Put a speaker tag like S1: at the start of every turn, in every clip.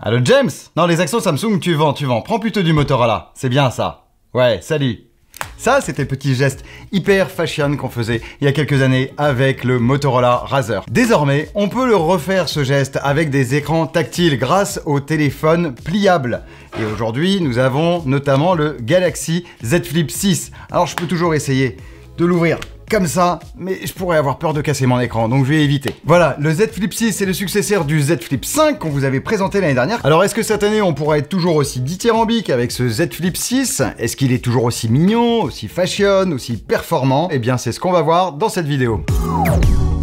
S1: Allô James? Non, les actions Samsung, tu vends. Prends plutôt du Motorola. C'est bien ça. Ouais, salut. Ça, c'était le petit geste hyper fashion qu'on faisait il y a quelques années avec le Motorola Razr. Désormais, on peut le refaire ce geste avec des écrans tactiles grâce au téléphone pliable. Et aujourd'hui, nous avons notamment le Galaxy Z Flip 6. Alors, je peux toujours essayer de l'ouvrir comme ça, mais je pourrais avoir peur de casser mon écran, donc je vais éviter. Voilà, le Z Flip 6 c'est le successeur du Z Flip 5 qu'on vous avait présenté l'année dernière. Alors est-ce que cette année on pourra être toujours aussi dithyrambique avec ce Z Flip 6? Est-ce qu'il est toujours aussi mignon, aussi fashion, aussi performant? Eh bien c'est ce qu'on va voir dans cette vidéo.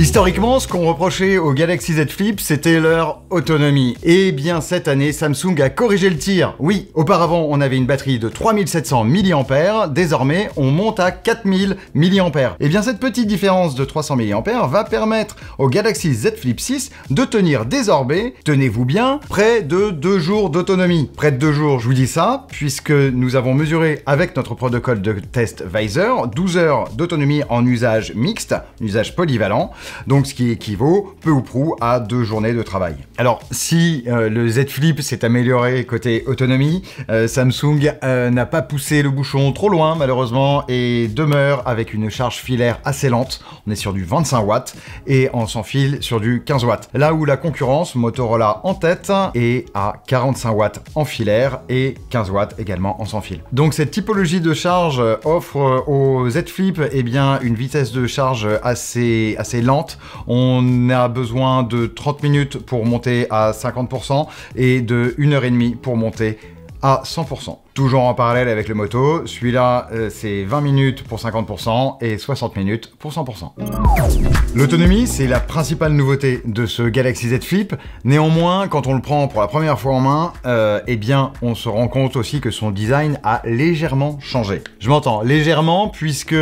S1: Historiquement, ce qu'on reprochait au Galaxy Z Flip, c'était leur autonomie. Et bien cette année, Samsung a corrigé le tir. Oui, auparavant, on avait une batterie de 3700 mAh, désormais, on monte à 4000 mAh. Et bien cette petite différence de 300 mAh va permettre au Galaxy Z Flip 6 de tenir désormais, tenez-vous bien, près de 2 jours d'autonomie. Près de 2 jours, je vous dis ça, puisque nous avons mesuré avec notre protocole de test Visor 12 heures d'autonomie en usage mixte, usage polyvalent. Donc ce qui équivaut peu ou prou à 2 journées de travail. Alors si le Z Flip s'est amélioré côté autonomie, Samsung n'a pas poussé le bouchon trop loin malheureusement et demeure avec une charge filaire assez lente. On est sur du 25 watts et en sans fil sur du 15 watts. Là où la concurrence, Motorola en tête, est à 45 watts en filaire et 15 watts également en sans fil. Donc cette typologie de charge offre au Z Flip eh bien, une vitesse de charge assez lente. On a besoin de 30 minutes pour monter à 50% et de 1h30 pour monter à 100%. Toujours en parallèle avec le Moto, celui-là c'est 20 minutes pour 50% et 60 minutes pour 100%. L'autonomie, c'est la principale nouveauté de ce Galaxy Z Flip. Néanmoins, quand on le prend pour la première fois en main, eh bien, on se rend compte aussi que son design a légèrement changé. Je m'entends, légèrement, puisque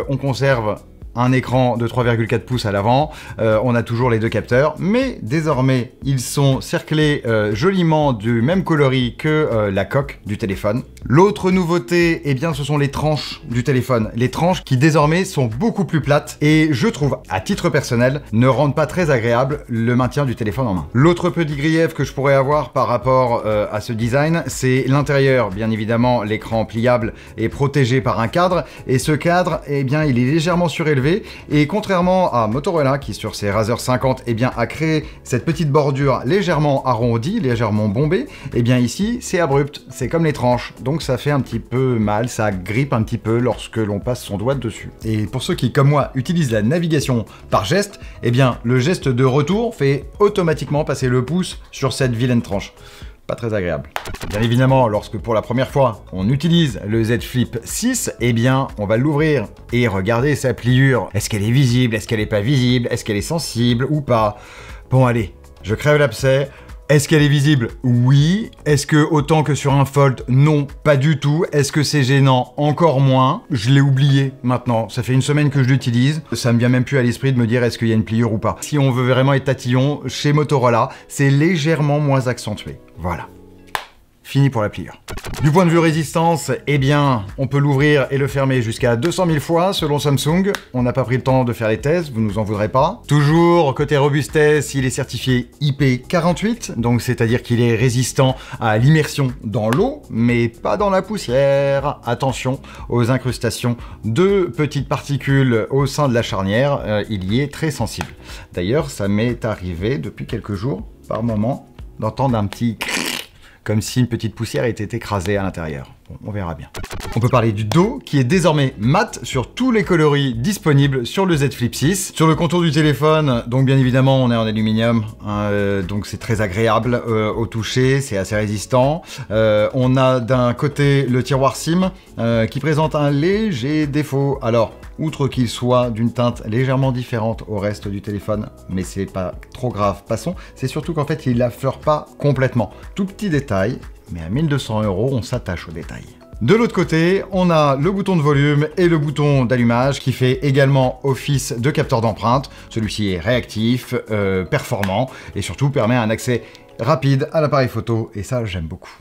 S1: on conserve un écran de 3,4 pouces à l'avant, on a toujours les deux capteurs, mais désormais ils sont cerclés joliment du même coloris que la coque du téléphone. L'autre nouveauté, eh bien, ce sont les tranches du téléphone. Les tranches qui désormais sont beaucoup plus plates et je trouve, à titre personnel, ne rendent pas très agréable le maintien du téléphone en main. L'autre petit grief que je pourrais avoir par rapport à ce design, c'est l'intérieur. Bien évidemment, l'écran pliable est protégé par un cadre et ce cadre, eh bien, il est légèrement surélevé. Et contrairement à Motorola qui sur ses Razr 50 eh bien, a créé cette petite bordure légèrement arrondie, légèrement bombée, et bien ici c'est abrupt, c'est comme les tranches, donc ça fait un petit peu mal, ça grippe un petit peu lorsque l'on passe son doigt dessus. Et pour ceux qui comme moi utilisent la navigation par geste, eh bien le geste de retour fait automatiquement passer le pouce sur cette vilaine tranche. Pas très agréable. Bien évidemment, lorsque pour la première fois, on utilise le Z Flip 6, eh bien, on va l'ouvrir et regarder sa pliure. Est-ce qu'elle est visible? Est-ce qu'elle n'est pas visible? Est-ce qu'elle est sensible ou pas? Bon, allez, je crève l'abcès. Est-ce qu'elle est visible? Oui. Est-ce que autant que sur un Fold? Non, pas du tout. Est-ce que c'est gênant? Encore moins. Je l'ai oublié maintenant. Ça fait une semaine que je l'utilise. Ça me vient même plus à l'esprit de me dire est-ce qu'il y a une pliure ou pas. Si on veut vraiment être tatillon, chez Motorola, c'est légèrement moins accentué. Voilà. Fini pour la pliure. Du point de vue résistance, eh bien, on peut l'ouvrir et le fermer jusqu'à 200 000 fois selon Samsung. On n'a pas pris le temps de faire les tests, vous nous en voudrez pas. Toujours, côté robustesse, il est certifié IP48, donc c'est-à-dire qu'il est résistant à l'immersion dans l'eau, mais pas dans la poussière. Attention aux incrustations de petites particules au sein de la charnière, il y est très sensible. D'ailleurs, ça m'est arrivé depuis quelques jours, par moment, d'entendre un petit... comme si une petite poussière était écrasée à l'intérieur. Bon, on verra bien. On peut parler du dos, qui est désormais mat sur tous les coloris disponibles sur le Z Flip 6. Sur le contour du téléphone, donc bien évidemment, on est en aluminium, donc c'est très agréable au toucher, c'est assez résistant. On a d'un côté le tiroir SIM, qui présente un léger défaut. Alors, outre qu'il soit d'une teinte légèrement différente au reste du téléphone, mais c'est pas trop grave, passons, c'est surtout qu'en fait, il l'affleure pas complètement. Tout petit détail, mais à 1 200 €, on s'attache au détail. De l'autre côté, on a le bouton de volume et le bouton d'allumage qui fait également office de capteur d'empreinte. Celui-ci est réactif, performant et surtout permet un accès rapide à l'appareil photo, et ça j'aime beaucoup.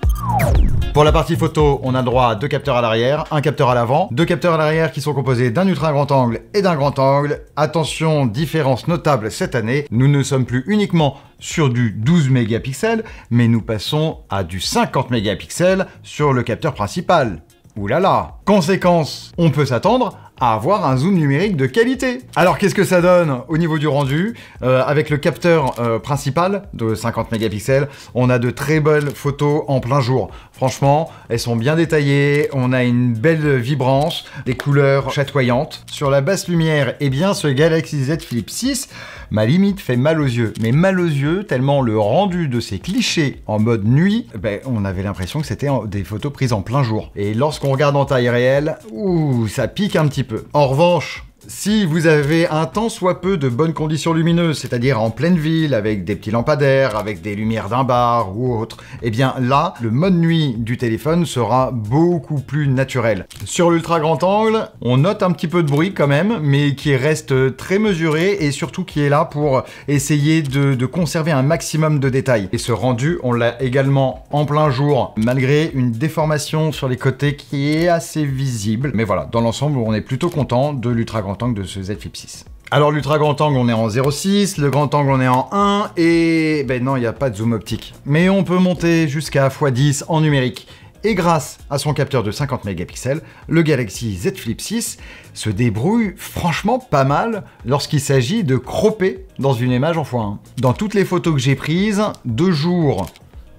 S1: Pour la partie photo, on a le droit à 2 capteurs à l'arrière, un capteur à l'avant, 2 capteurs à l'arrière qui sont composés d'un ultra grand angle et d'un grand angle. Attention, différence notable cette année, nous ne sommes plus uniquement sur du 12 mégapixels, mais nous passons à du 50 mégapixels sur le capteur principal. Ouh là là! Conséquence, on peut s'attendre à avoir un zoom numérique de qualité. Alors qu'est-ce que ça donne au niveau du rendu? Avec le capteur principal de 50 mégapixels, on a de très belles photos en plein jour. Franchement, elles sont bien détaillées, on a une belle vibrance, des couleurs chatoyantes. Sur la basse lumière, eh bien ce Galaxy Z Flip 6, ma limite fait mal aux yeux. Mais mal aux yeux, tellement le rendu de ces clichés en mode nuit, on avait l'impression que c'était des photos prises en plein jour. Et lorsqu'on regarde en taille réelle, ouh, ça pique un petit peu. En revanche, si vous avez un tant soit peu de bonnes conditions lumineuses, c'est-à-dire en pleine ville, avec des petits lampadaires, avec des lumières d'un bar ou autre, eh bien là, le mode nuit du téléphone sera beaucoup plus naturel. Sur l'ultra grand angle, on note un petit peu de bruit quand même, mais qui reste très mesuré et surtout qui est là pour essayer de conserver un maximum de détails. Et ce rendu, on l'a également en plein jour, malgré une déformation sur les côtés qui est assez visible. Mais voilà, dans l'ensemble, on est plutôt content de l'ultra grand angle de ce Z Flip 6. Alors l'ultra grand angle on est en 0,6, le grand angle on est en 1 et non il n'y a pas de zoom optique. Mais on peut monter jusqu'à x10 en numérique. Et grâce à son capteur de 50 mégapixels, le Galaxy Z Flip 6 se débrouille franchement pas mal lorsqu'il s'agit de cropper dans une image en x1. Dans toutes les photos que j'ai prises, de jour,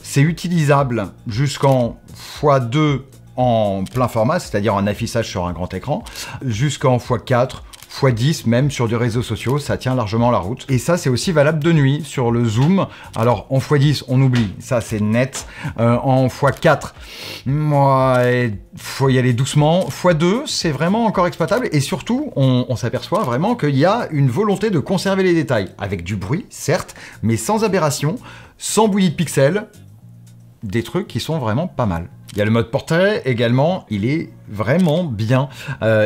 S1: c'est utilisable jusqu'en x2 en plein format, c'est-à-dire en affichage sur un grand écran, jusqu'en x4, x10 même sur des réseaux sociaux, ça tient largement la route. Et ça c'est aussi valable de nuit sur le zoom. Alors en x10 on oublie, ça c'est net. En x4, faut y aller doucement. x2 c'est vraiment encore exploitable et surtout on s'aperçoit vraiment qu'il y a une volonté de conserver les détails, avec du bruit certes, mais sans aberration, sans bouillie de pixels, des trucs qui sont vraiment pas mal. Il y a le mode portrait également, il est vraiment bien.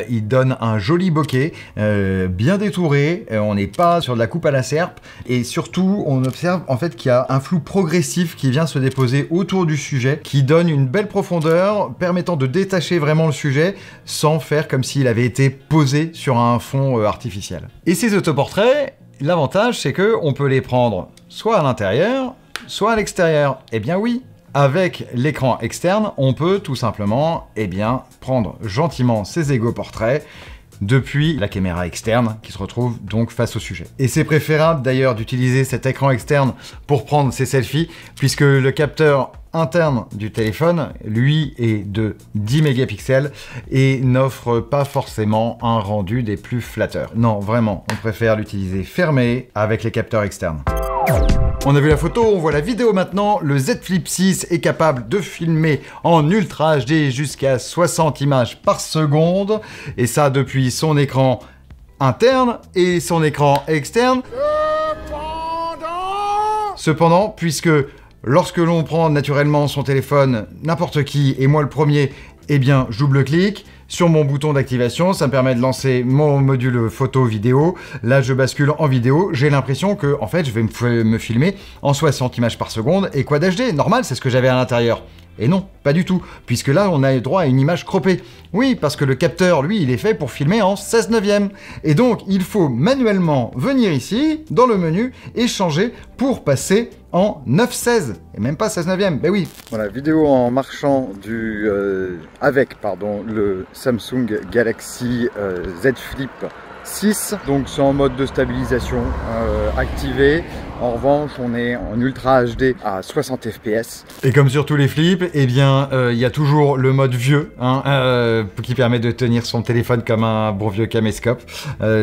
S1: Il donne un joli bokeh, bien détouré, on n'est pas sur de la coupe à la serpe. Et surtout, on observe en fait qu'il y a un flou progressif qui vient se déposer autour du sujet, qui donne une belle profondeur, permettant de détacher vraiment le sujet, sans faire comme s'il avait été posé sur un fond artificiel. Et ces autoportraits, l'avantage c'est que on peut les prendre soit à l'intérieur, soit à l'extérieur. Eh bien oui, avec l'écran externe, on peut tout simplement prendre gentiment ces égaux portraits depuis la caméra externe qui se retrouve donc face au sujet. Et c'est préférable d'ailleurs d'utiliser cet écran externe pour prendre ces selfies puisque le capteur interne du téléphone, lui, est de 10 mégapixels et n'offre pas forcément un rendu des plus flatteurs. Non, vraiment, on préfère l'utiliser fermé avec les capteurs externes. On a vu la photo, on voit la vidéo maintenant. Le Z Flip 6 est capable de filmer en Ultra HD jusqu'à 60 images par seconde. Et ça depuis son écran interne et son écran externe. Cependant, puisque lorsque l'on prend naturellement son téléphone, n'importe qui, et moi le premier, je double-clique sur mon bouton d'activation, ça me permet de lancer mon module photo-vidéo. Là, je bascule en vidéo. J'ai l'impression que, en fait, je vais me filmer en 60 images par seconde. Et Quad HD, normal, c'est ce que j'avais à l'intérieur. Et non, pas du tout, puisque là, on a droit à une image croppée. Oui, parce que le capteur, lui, il est fait pour filmer en 16/9. Et donc, il faut manuellement venir ici, dans le menu, et changer pour passer en 9/16, et même pas 16/9. Ben oui. Voilà, vidéo en marchant avec le Samsung Galaxy Z Flip 6, donc c'est en mode de stabilisation activé. En revanche, on est en Ultra HD à 60 fps. Et comme sur tous les flips, il y a toujours le mode vieux, qui permet de tenir son téléphone comme un bon vieux caméscope.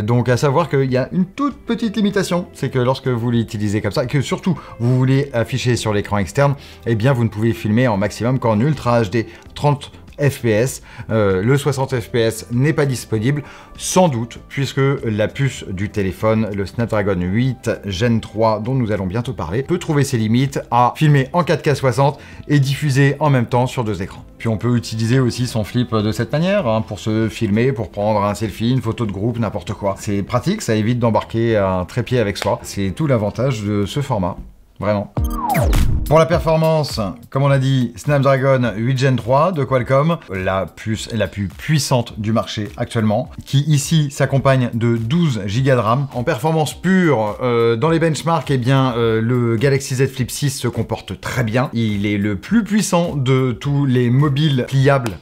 S1: Donc à savoir qu'il y a une toute petite limitation, c'est que lorsque vous l'utilisez comme ça, que surtout vous voulez afficher sur l'écran externe, vous ne pouvez filmer en maximum qu'en Ultra HD 30 FPS. Le 60 FPS n'est pas disponible, sans doute, puisque la puce du téléphone, le Snapdragon 8 Gen 3, dont nous allons bientôt parler, peut trouver ses limites à filmer en 4K 60 et diffuser en même temps sur 2 écrans. Puis on peut utiliser aussi son flip de cette manière, pour se filmer, pour prendre un selfie, une photo de groupe, n'importe quoi. C'est pratique, ça évite d'embarquer un trépied avec soi. C'est tout l'avantage de ce format. vraiment. Pour la performance, comme on a dit, Snapdragon 8 Gen 3 de Qualcomm, la puce la plus puissante du marché actuellement, qui ici s'accompagne de 12 Go de RAM. En performance pure, dans les benchmarks, eh bien, le Galaxy Z Flip 6 se comporte très bien. Il est le plus puissant de tous les mobiles pliables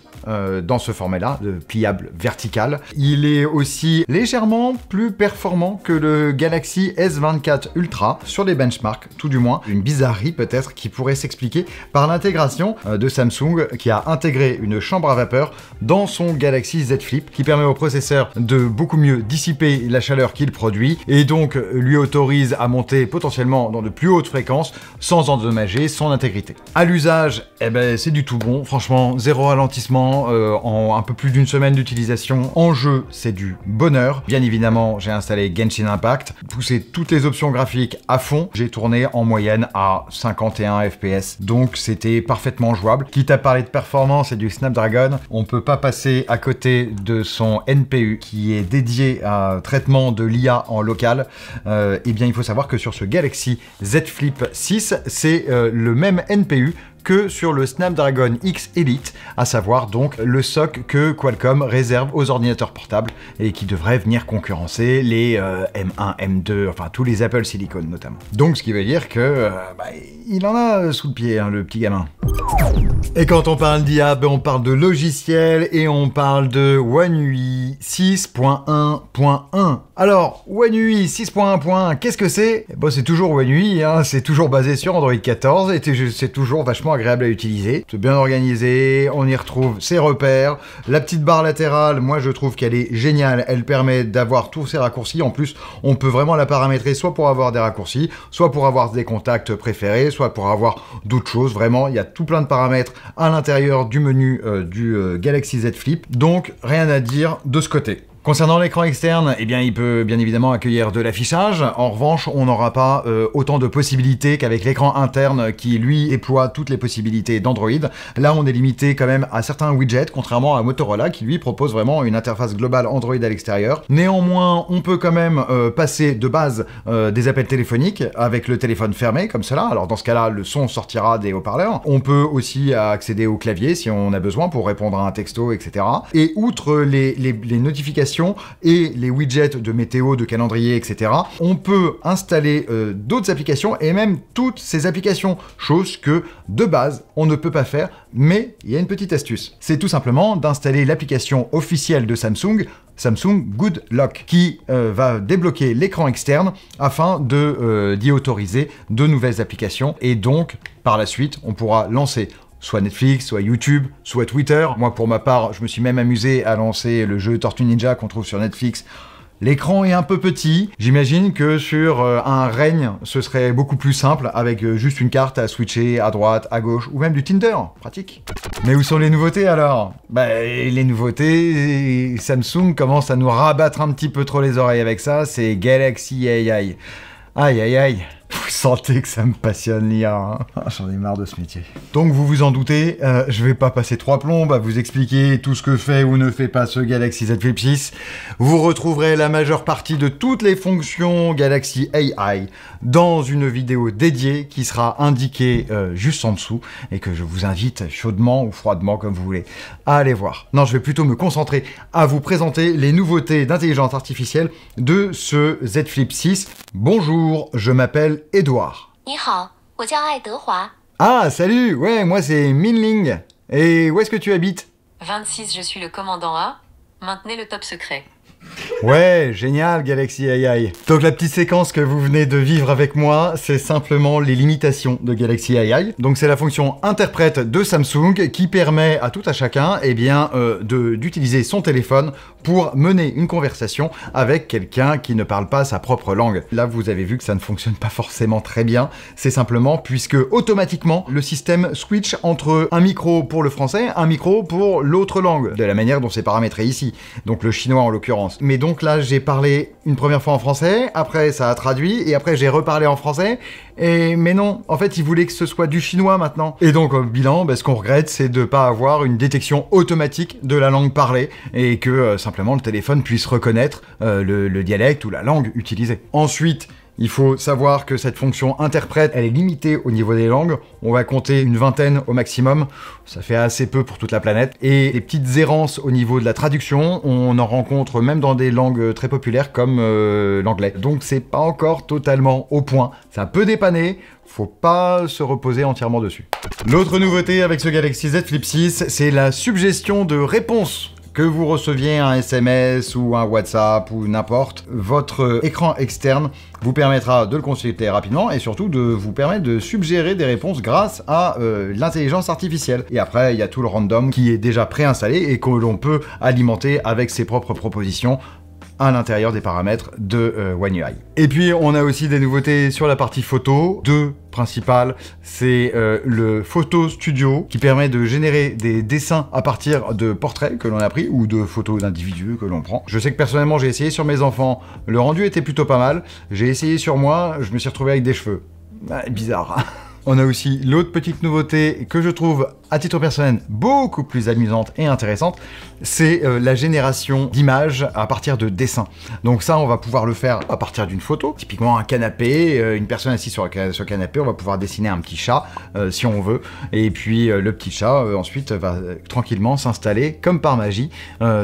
S1: dans ce format-là, de pliable vertical. Il est aussi légèrement plus performant que le Galaxy S24 Ultra sur les benchmarks, tout du moins. Une bizarrerie peut-être qui pourrait s'expliquer par l'intégration de Samsung qui a intégré une chambre à vapeur dans son Galaxy Z Flip qui permet au processeur de beaucoup mieux dissiper la chaleur qu'il produit et donc lui autorise à monter potentiellement dans de plus hautes fréquences sans endommager son intégrité. À l'usage, eh ben, c'est du tout bon, franchement, zéro ralentissement, en un peu plus d'une semaine d'utilisation. En jeu, c'est du bonheur. Bien évidemment, j'ai installé Genshin Impact, poussé toutes les options graphiques à fond. J'ai tourné en moyenne à 51 FPS, donc c'était parfaitement jouable. Quitte à parler de performance et du Snapdragon, on peut pas passer à côté de son NPU qui est dédié à traitement de l'IA en local. Eh bien, il faut savoir que sur ce Galaxy Z Flip 6, c'est le même NPU que sur le Snapdragon X Elite, à savoir donc le SoC que Qualcomm réserve aux ordinateurs portables et qui devrait venir concurrencer les M1, M2, enfin tous les Apple Silicon notamment. Donc ce qui veut dire que il en a sous le pied, hein, le petit gamin. Et quand on parle d'IA, on parle de logiciel et on parle de One UI 6.1.1. Alors, One UI 6.1.1, qu'est-ce que c'est? Bon, c'est toujours One UI, hein, c'est toujours basé sur Android 14 et c'est toujours vachement agréable à utiliser. C'est bien organisé, on y retrouve ses repères. La petite barre latérale, moi je trouve qu'elle est géniale, elle permet d'avoir tous ces raccourcis. En plus, on peut vraiment la paramétrer soit pour avoir des raccourcis, soit pour avoir des contacts préférés, soit pour avoir d'autres choses. Vraiment, il y a tout plein de paramètres à l'intérieur du menu du Galaxy Z Flip. Donc, rien à dire de ce côté. Concernant l'écran externe, eh bien, il peut bien évidemment accueillir de l'affichage. En revanche, on n'aura pas autant de possibilités qu'avec l'écran interne qui, lui, déploie toutes les possibilités d'Android. Là, on est limité quand même à certains widgets, contrairement à Motorola qui, lui, propose vraiment une interface globale Android à l'extérieur. Néanmoins, on peut quand même passer de base des appels téléphoniques avec le téléphone fermé, comme cela. Alors, dans ce cas-là, le son sortira des haut-parleurs. On peut aussi accéder au clavier si on a besoin pour répondre à un texto, etc. Et outre les notifications et les widgets de météo, de calendrier, etc. On peut installer d'autres applications et même toutes ces applications, chose que de base on ne peut pas faire, mais il y a une petite astuce. C'est tout simplement d'installer l'application officielle de Samsung Good Lock, qui va débloquer l'écran externe afin d'y autoriser de nouvelles applications et donc par la suite on pourra lancer soit Netflix, soit YouTube, soit Twitter. Moi, pour ma part, je me suis même amusé à lancer le jeu Tortue Ninja qu'on trouve sur Netflix. L'écran est un peu petit. J'imagine que sur un règne, ce serait beaucoup plus simple avec juste une carte à switcher à droite, à gauche, ou même du Tinder. Pratique. Mais où sont les nouveautés alors? Les nouveautés, Samsung commence à nous rabattre un petit peu trop les oreilles avec ça. C'est Galaxy AI. Aïe aïe aïe. Vous sentez que ça me passionne l'IA, hein. J'en ai marre de ce métier. Donc vous vous en doutez, je vais pas passer 3 plombes à vous expliquer tout ce que fait ou ne fait pas ce Galaxy Z Flip 6. Vous retrouverez la majeure partie de toutes les fonctions Galaxy AI dans une vidéo dédiée qui sera indiquée juste en dessous et que je vous invite chaudement ou froidement comme vous voulez à aller voir. Non, je vais plutôt me concentrer à vous présenter les nouveautés d'intelligence artificielle de ce Z Flip 6. Bonjour, je m'appelle Edouard. Ah, salut, ouais, moi c'est Minling. Et où est-ce que tu habites?
S2: 26, je suis le commandant A. Maintenez le top secret.
S1: Ouais, génial Galaxy AI. Donc la petite séquence que vous venez de vivre avec moi, c'est simplement les limitations de Galaxy AI. Donc c'est la fonction interprète de Samsung qui permet à tout à chacun d'utiliser son téléphone pour mener une conversation avec quelqu'un qui ne parle pas sa propre langue. Là, vous avez vu que ça ne fonctionne pas forcément très bien. C'est simplement puisque automatiquement, le système switch entre un micro pour le français, un micro pour l'autre langue, de la manière dont c'est paramétré ici. Donc le chinois en l'occurrence. Mais donc là, j'ai parlé une première fois en français, après ça a traduit, et après j'ai reparlé en français, mais non, en fait, il voulait que ce soit du chinois maintenant. Et donc, au bilan, ce qu'on regrette, c'est de ne pas avoir une détection automatique de la langue parlée, et que simplement le téléphone puisse reconnaître le dialecte ou la langue utilisée. Ensuite, Il faut savoir que cette fonction interprète, elle est limitée au niveau des langues. On va compter une vingtaine au maximum. Ça fait assez peu pour toute la planète. Et les petites errances au niveau de la traduction, on en rencontre même dans des langues très populaires comme l'anglais. Donc c'est pas encore totalement au point. Ça peut dépanner. Faut pas se reposer entièrement dessus. L'autre nouveauté avec ce Galaxy Z Flip 6, c'est la suggestion de réponse. Que vous receviez un SMS ou un WhatsApp ou n'importe, votre écran externe vous permettra de le consulter rapidement et surtout de vous permettre de suggérer des réponses grâce à l'intelligence artificielle. Et après, il y a tout le random qui est déjà préinstallé et que l'on peut alimenter avec ses propres propositions à l'intérieur des paramètres de One UI. Et puis on a aussi des nouveautés sur la partie photo, deux principales, c'est le Photo Studio qui permet de générer des dessins à partir de portraits que l'on a pris ou de photos d'individus que l'on prend. Je sais que personnellement j'ai essayé sur mes enfants, le rendu était plutôt pas mal, j'ai essayé sur moi, je me suis retrouvé avec des cheveux. Bizarre. On a aussi l'autre petite nouveauté que je trouve, à titre personnel, beaucoup plus amusante et intéressante, c'est la génération d'images à partir de dessins. Donc ça, on va pouvoir le faire à partir d'une photo, typiquement un canapé, une personne assise sur le canapé, on va pouvoir dessiner un petit chat, si on veut, et puis le petit chat, ensuite, va tranquillement s'installer, comme par magie,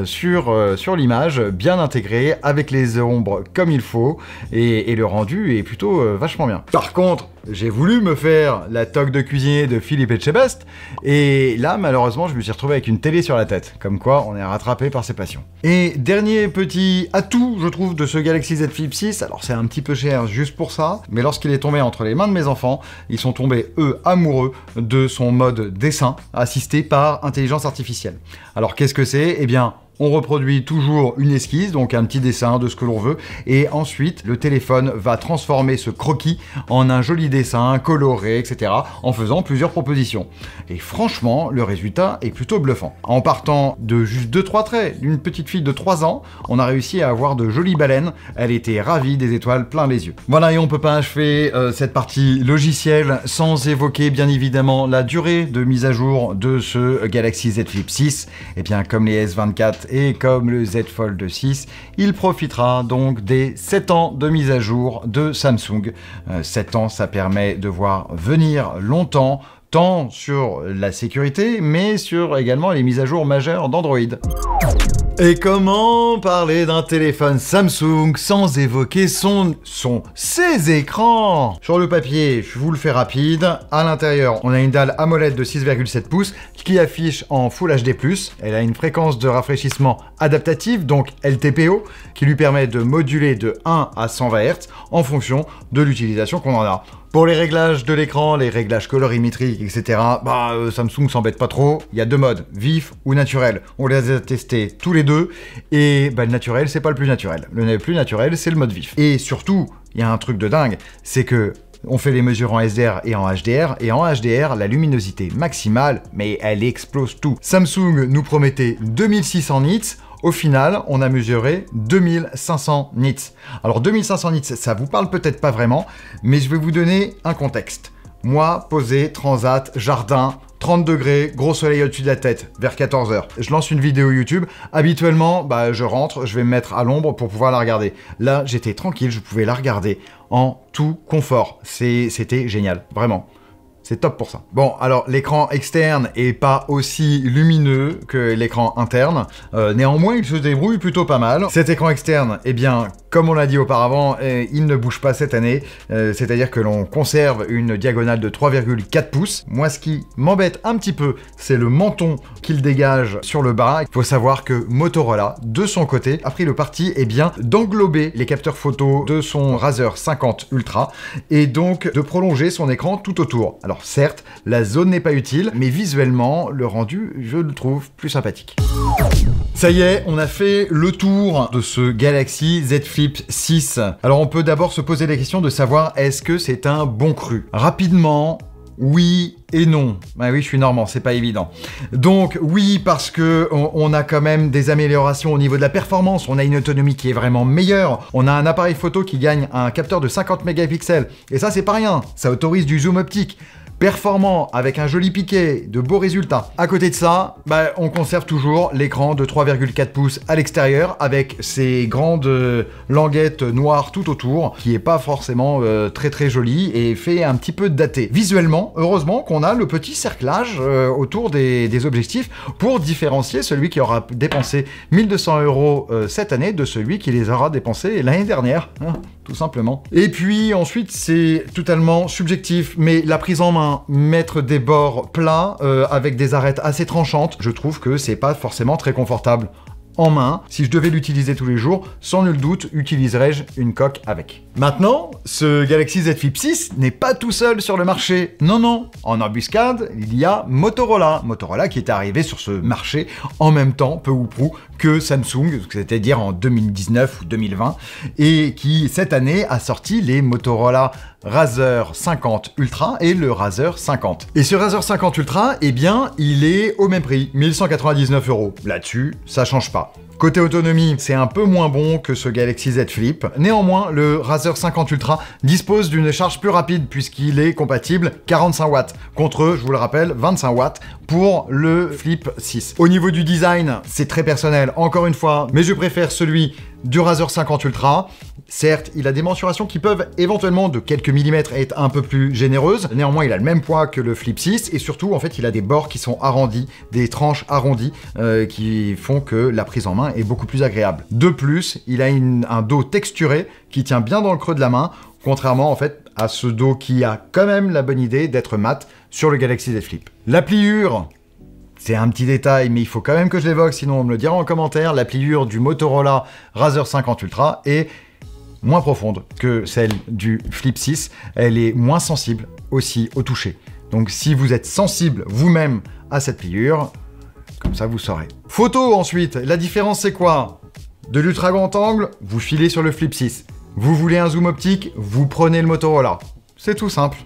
S1: sur l'image, bien intégré, avec les ombres comme il faut, et le rendu est plutôt vachement bien. Par contre, j'ai voulu me faire la toque de cuisinier de Philippe Etchebest, et là, malheureusement, je me suis retrouvé avec une télé sur la tête. Comme quoi, on est rattrapé par ses passions. Et dernier petit atout, je trouve, de ce Galaxy Z Flip 6, alors c'est un petit peu cher juste pour ça, mais lorsqu'il est tombé entre les mains de mes enfants, ils sont tombés, eux, amoureux de son mode dessin, assisté par intelligence artificielle. Alors, qu'est-ce que c'est? Eh bien, on reproduit toujours une esquisse, donc un petit dessin de ce que l'on veut, et ensuite le téléphone va transformer ce croquis en un joli dessin coloré, etc., en faisant plusieurs propositions. Et franchement, le résultat est plutôt bluffant. En partant de juste 2-3 traits d'une petite fille de 3 ans, on a réussi à avoir de jolies baleines, elle était ravie, des étoiles plein les yeux. Voilà, et on peut pas achever cette partie logicielle sans évoquer bien évidemment la durée de mise à jour de ce Galaxy Z Flip 6, et bien comme les S24 et comme le Z Fold 6, il profitera donc des 7 ans de mise à jour de Samsung. 7 ans, ça permet de voir venir longtemps, tant sur la sécurité, mais sur également les mises à jour majeures d'Android. Et comment parler d'un téléphone Samsung sans évoquer ses écrans? Sur le papier, je vous le fais rapide. À l'intérieur, on a une dalle AMOLED de 6,7 pouces qui affiche en Full HD+. Elle a une fréquence de rafraîchissement adaptative, donc LTPO, qui lui permet de moduler de 1 à 120 Hz en fonction de l'utilisation qu'on en a. Pour les réglages de l'écran, les réglages colorimétriques, etc., Samsung s'embête pas trop. Il y a deux modes, vif ou naturel. On les a testés tous les deux, et le naturel, c'est pas le plus naturel. Le plus naturel, c'est le mode vif. Et surtout, il y a un truc de dingue, c'est que on fait les mesures en SDR et en HDR, et en HDR, la luminosité maximale, mais elle explose tout. Samsung nous promettait 2600 nits. Au final, on a mesuré 2500 nits. Alors 2500 nits, ça vous parle peut-être pas vraiment, mais je vais vous donner un contexte. Moi, posé, transat, jardin, 30 degrés, gros soleil au-dessus de la tête, vers 14h. Je lance une vidéo YouTube. Habituellement, je rentre, je vais me mettre à l'ombre pour pouvoir la regarder. Là, j'étais tranquille, je pouvais la regarder en tout confort. C'était génial, vraiment. C'est top pour ça. Bon, alors l'écran externe est pas aussi lumineux que l'écran interne. Néanmoins, il se débrouille plutôt pas mal. Cet écran externe, eh bien, comme on l'a dit auparavant, il ne bouge pas cette année. C'est-à-dire que l'on conserve une diagonale de 3,4 pouces. Moi, ce qui m'embête un petit peu, c'est le menton qu'il dégage sur le bas. Il faut savoir que Motorola, de son côté, a pris le parti, eh bien, d'englober les capteurs photo de son Razr 50 Ultra et donc de prolonger son écran tout autour. Alors certes, la zone n'est pas utile, mais visuellement, le rendu, je le trouve plus sympathique. Ça y est, on a fait le tour de ce Galaxy Z Flip 6. Alors on peut d'abord se poser la question de savoir est-ce que c'est un bon cru? Rapidement, oui et non. Bah oui, je suis normand, c'est pas évident. Donc oui, parce que on a quand même des améliorations au niveau de la performance, on a une autonomie qui est vraiment meilleure, on a un appareil photo qui gagne un capteur de 50 mégapixels, et ça c'est pas rien, ça autorise du zoom optique. performant, avec un joli piqué, de beaux résultats. À côté de ça, on conserve toujours l'écran de 3,4 pouces à l'extérieur, avec ces grandes languettes noires tout autour, qui est pas forcément très joli et fait un petit peu daté. Visuellement, heureusement qu'on a le petit cerclage autour des objectifs pour différencier celui qui aura dépensé 1200 € cette année de celui qui les aura dépensés l'année dernière, hein, tout simplement. Et puis ensuite, c'est totalement subjectif, mais la prise en main, mettre des bords plats avec des arêtes assez tranchantes, je trouve que c'est pas forcément très confortable en main. Si je devais l'utiliser tous les jours, sans nul doute, utiliserais-je une coque avec. Maintenant, ce Galaxy Z Flip 6 n'est pas tout seul sur le marché. Non, non. En embuscade, il y a Motorola. Motorola qui est arrivé sur ce marché en même temps, peu ou prou, que Samsung, c'est-à-dire en 2019 ou 2020, et qui, cette année, a sorti les Motorola Razr 50 Ultra et le Razr 50. Et ce Razr 50 Ultra, eh bien, il est au même prix, 1199 €. Là-dessus, ça change pas. Côté autonomie, c'est un peu moins bon que ce Galaxy Z Flip. Néanmoins, le Razr 50 Ultra dispose d'une charge plus rapide puisqu'il est compatible 45 watts contre, je vous le rappelle, 25 watts pour le Flip 6. Au niveau du design, c'est très personnel, encore une fois, mais je préfère celui du Razr 50 Ultra. Certes, il a des mensurations qui peuvent éventuellement de quelques millimètres être un peu plus généreuses. Néanmoins, il a le même poids que le Flip 6 et surtout, en fait, il a des bords qui sont arrondis, des tranches arrondies qui font que la prise en main est beaucoup plus agréable. De plus, il a un dos texturé qui tient bien dans le creux de la main, contrairement en fait à ce dos qui a quand même la bonne idée d'être mat sur le Galaxy Z Flip. La pliure, c'est un petit détail, mais il faut quand même que je l'évoque, sinon on me le dira en commentaire. La pliure du Motorola Razr 50 Ultra est moins profonde que celle du Flip 6. Elle est moins sensible aussi au toucher. Donc si vous êtes sensible vous-même à cette pliure, comme ça vous saurez. Photo ensuite, la différence c'est quoi? De l'ultra grand angle, vous filez sur le Flip 6. Vous voulez un zoom optique, vous prenez le Motorola. C'est tout simple.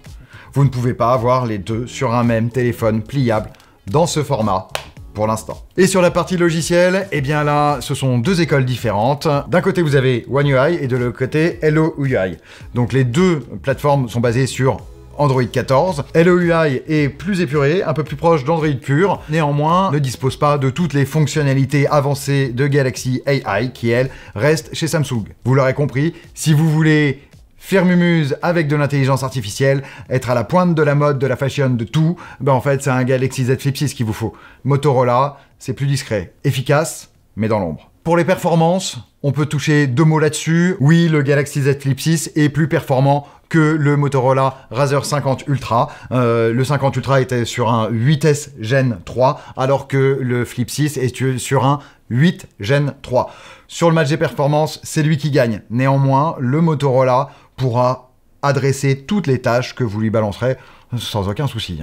S1: Vous ne pouvez pas avoir les deux sur un même téléphone pliable dans ce format pour l'instant. Et sur la partie logicielle, eh bien là, ce sont deux écoles différentes. D'un côté, vous avez One UI et de l'autre côté, Hello UI. Donc les deux plateformes sont basées sur Android 14. Hello UI est plus épuré, un peu plus proche d'Android pur, néanmoins ne dispose pas de toutes les fonctionnalités avancées de Galaxy AI qui, elles, restent chez Samsung. Vous l'aurez compris, si vous voulez faire mumuse avec de l'intelligence artificielle, être à la pointe de la mode, de la fashion, de tout, en fait, c'est un Galaxy Z Flip 6 qu'il vous faut. Motorola, c'est plus discret, efficace, mais dans l'ombre. Pour les performances, on peut toucher deux mots là-dessus. Oui, le Galaxy Z Flip 6 est plus performant que le Motorola Razr 50 Ultra. Le 50 Ultra était sur un 8S Gen 3, alors que le Flip 6 est sur un 8 Gen 3. Sur le match des performances, c'est lui qui gagne. Néanmoins, le Motorola pourra adresser toutes les tâches que vous lui balancerez sans aucun souci.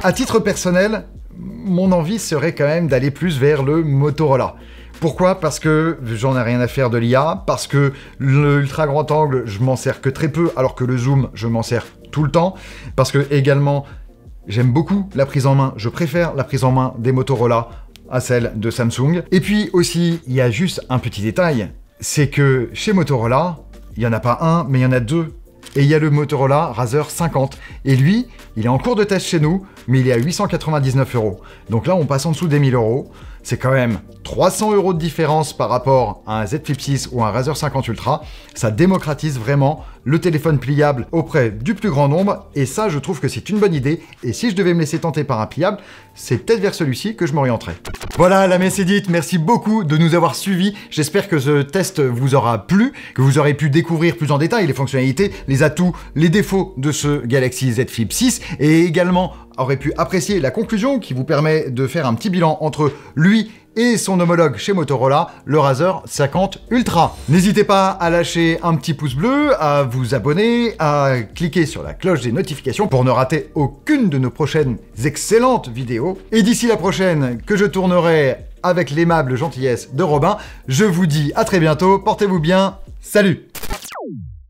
S1: À titre personnel, mon envie serait quand même d'aller plus vers le Motorola. Pourquoi? Parce que j'en ai rien à faire de l'IA, parce que l'ultra grand angle, je m'en sers que très peu, alors que le zoom, je m'en sers tout le temps, parce que également, j'aime beaucoup la prise en main, je préfère la prise en main des Motorola à celle de Samsung. Et puis aussi, il y a juste un petit détail, c'est que chez Motorola, il n'y en a pas un, mais il y en a deux. Et il y a le Motorola Razr 50. Et lui, il est en cours de test chez nous, mais il est à 899 €. Donc là, on passe en dessous des 1000 €. C'est quand même 300 € de différence par rapport à un Z Flip 6 ou un Razr 50 Ultra. Ça démocratise vraiment le téléphone pliable auprès du plus grand nombre. Et ça, je trouve que c'est une bonne idée. Et si je devais me laisser tenter par un pliable, c'est peut-être vers celui-ci que je m'orienterais. Voilà, la messe est dite. Merci beaucoup de nous avoir suivis. J'espère que ce test vous aura plu, que vous aurez pu découvrir plus en détail les fonctionnalités, les atouts, les défauts de ce Galaxy Z Flip 6 et également aurait pu apprécier la conclusion qui vous permet de faire un petit bilan entre lui et son homologue chez Motorola, le Razr 50 Ultra. N'hésitez pas à lâcher un petit pouce bleu, à vous abonner, à cliquer sur la cloche des notifications pour ne rater aucune de nos prochaines excellentes vidéos. Et d'ici la prochaine que je tournerai avec l'aimable gentillesse de Robin, je vous dis à très bientôt, portez-vous bien, salut!